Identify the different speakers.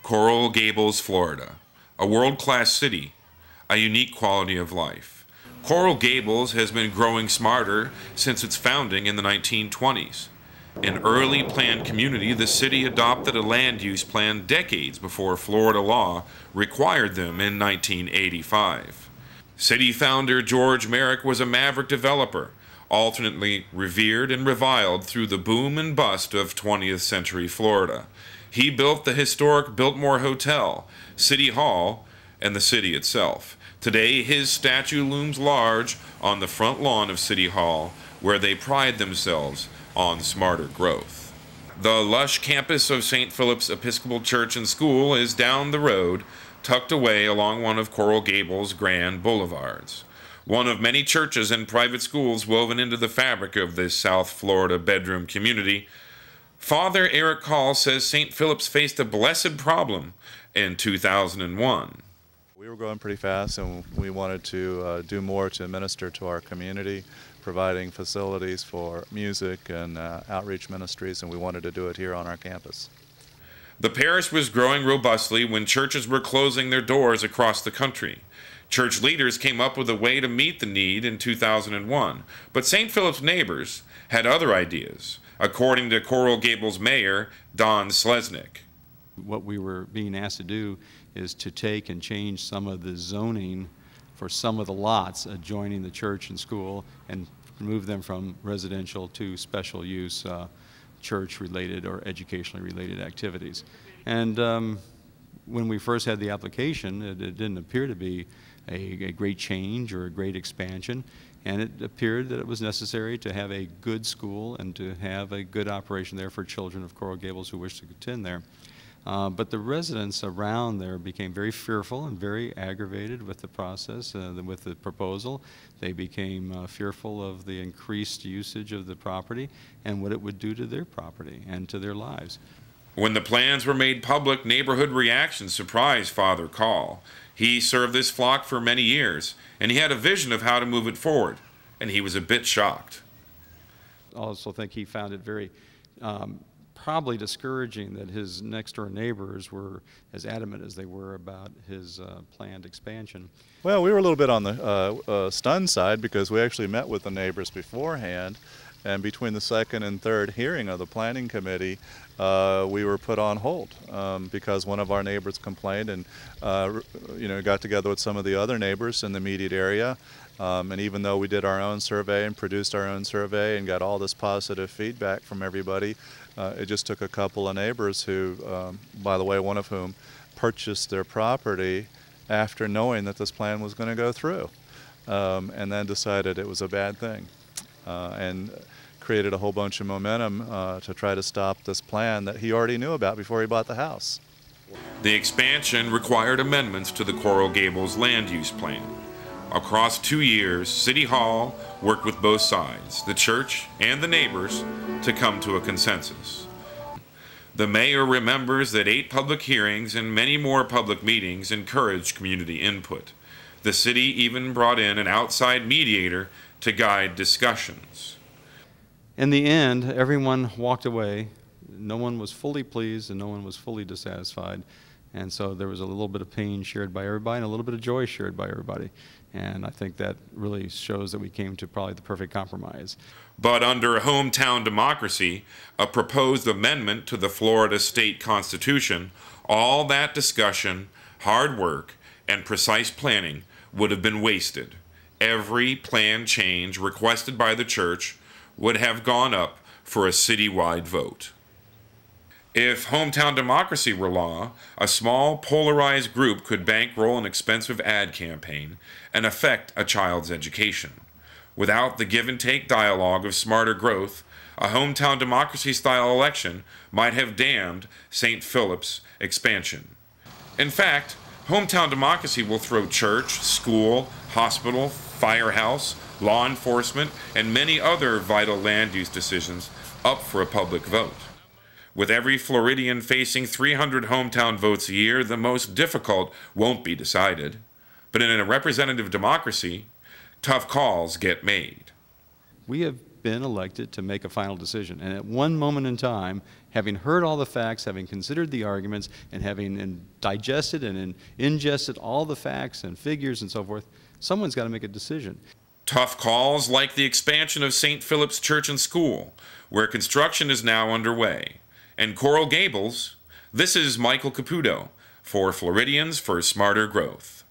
Speaker 1: Coral Gables, Florida, a world-class city, a unique quality of life. Coral Gables has been growing smarter since its founding in the 1920s. An early planned community, the city adopted a land use plan decades before Florida law required them in 1985. City founder George Merrick was a maverick developer, alternately revered and reviled through the boom and bust of 20th century Florida. He built the historic Biltmore Hotel, City Hall, and the city itself. Today, his statue looms large on the front lawn of City Hall, where they pride themselves on smarter growth. The lush campus of St. Philip's Episcopal Church and School is down the road, tucked away along one of Coral Gables' grand boulevards. One of many churches and private schools woven into the fabric of this South Florida bedroom community. Father Eric Call says St. Philip's faced a blessed problem in 2001.
Speaker 2: We were growing pretty fast, and we wanted to do more to minister to our community, providing facilities for music and outreach ministries, and we wanted to do it here on our campus.
Speaker 1: The parish was growing robustly when churches were closing their doors across the country. Church leaders came up with a way to meet the need in 2001, but St. Philip's neighbors had other ideas, according to Coral Gables Mayor Don Slesnick.
Speaker 3: What we were being asked to do is to take and change some of the zoning for some of the lots adjoining the church and school and move them from residential to special use church-related or educationally related activities. And when we first had the application, it didn't appear to be a great change or a great expansion, and it appeared that it was necessary to have a good school and to have a good operation there for children of Coral Gables who wish to attend there. But the residents around there became very fearful and very aggravated with the process, with the proposal. They became fearful of the increased usage of the property and what it would do to their property and to their lives.
Speaker 1: When the plans were made public, neighborhood reactions surprised Father Call. He served this flock for many years, and he had a vision of how to move it forward, and he was a bit shocked.
Speaker 3: I also think he found it very probably discouraging that his next-door neighbors were as adamant as they were about his planned expansion.
Speaker 2: Well, we were a little bit on the stunned side because we actually met with the neighbors beforehand, and between the second and third hearing of the planning committee, we were put on hold because one of our neighbors complained and got together with some of the other neighbors in the immediate area. And even though we did our own survey and produced our own survey and got all this positive feedback from everybody, it just took a couple of neighbors who, by the way, one of whom purchased their property after knowing that this plan was going to go through, and then decided it was a bad thing, and created a whole bunch of momentum to try to stop this plan that he already knew about before he bought the house.
Speaker 1: The expansion required amendments to the Coral Gables land use plan. Across 2 years, City Hall worked with both sides, the church and the neighbors, to come to a consensus. The mayor remembers that 8 public hearings and many more public meetings encouraged community input. The city even brought in an outside mediator to guide discussions.
Speaker 3: In the end, everyone walked away. No one was fully pleased and no one was fully dissatisfied. And so there was a little bit of pain shared by everybody and a little bit of joy shared by everybody. And I think that really shows that we came to probably the perfect compromise.
Speaker 1: But under hometown democracy, a proposed amendment to the Florida state constitution, all that discussion, hard work, and precise planning would have been wasted. Every plan change requested by the church would have gone up for a citywide vote. If hometown democracy were law, a small polarized group could bankroll an expensive ad campaign and affect a child's education. Without the give-and-take dialogue of smarter growth, a hometown democracy-style election might have damned St. Philip's expansion. In fact, hometown democracy will throw church, school, hospital, firehouse, law enforcement, and many other vital land use decisions up for a public vote. With every Floridian facing 300 hometown votes a year, the most difficult won't be decided. But in a representative democracy, tough calls get made.
Speaker 3: We have been elected to make a final decision. And at one moment in time, having heard all the facts, having considered the arguments, and having digested and ingested all the facts and figures and so forth, someone's got to make a decision.
Speaker 1: Tough calls like the expansion of St. Philip's Church and School, where construction is now underway. And Coral Gables, this is Michael Caputo for Floridians for Smarter Growth.